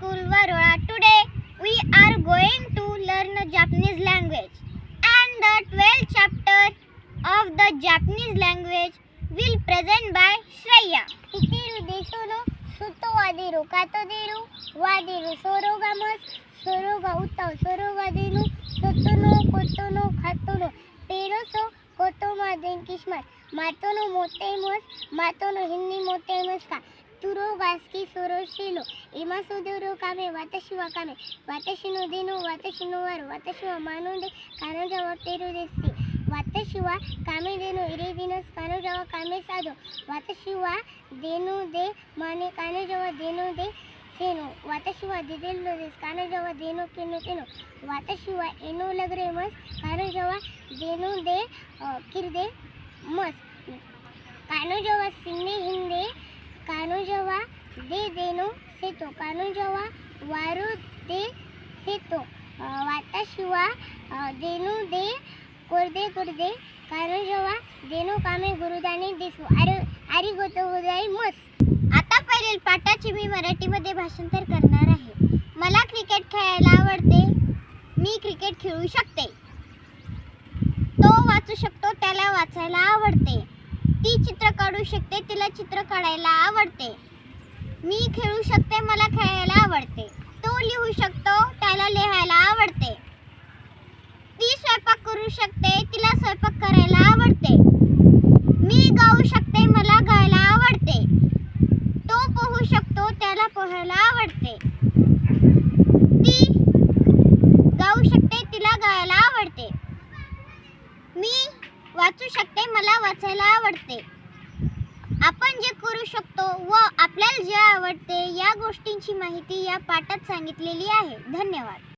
School, Varola. Today we are going to learn Japanese language, and the 12th chapter of the Japanese language will present by Shreya. Itiru desuno suto wadiru katodiru wadiru sorogamas soroga utau soroga denu sotono kotono khatono peroso kotoma denkishmas matono motemus matono hinni motemus ka Turo gaski soroshilo imasuduru kame watashi wa kame watashi no denu watashi no waru watashi wa manonde kanoja wa peru desu watashi wa kame denu iridinas kanoja wa kame sado watashi wa denu de mane kanoja wa denu de seno watashi wa dedello desu kanoja wa denu keno keno watashi wa eno lagre mas kanoja wa denu de kirde mas kanoja wa sinne hinde कानोजवा दे देनो सेतो कानोजवा वारू दे सेतो वाताशिवा देनु दे कोरदे कोरदे कानोजवा देनो कामे गुरुदानी देसु आरी go to गोदाई मस. आता पहिलील पाठाची मी मराठीमध्ये भाषांतर करणार आहे. मला क्रिकेट खेळायला आवडते. मी क्रिकेट खेळू शकते. तो वाचू शकतो, त्याला वाचायला आवडते. ती चित्र काढू शकते, तिला चित्र काढायला आवडते. मी खेळू शकते, मला खेळायला आवडते. तो लिहू शकतो, त्याला लिहायला आवडते. ती स्वयंपाक करू शकते, तिला स्वयंपाक करायला आवडते. मी गाऊ शकते, मला गायला आवडते. तो पोहू शकतो, त्याला पोहायला आवडते. ती गाऊ शकते, तिला गायला आवडते. मी वाचू शकते, मला वाचायला आवडते. आपण जे करू शकतो व आपल्याला जे आवडते या गोष्टींची माहिती या पाठात सांगितलेली आहे. धन्यवाद.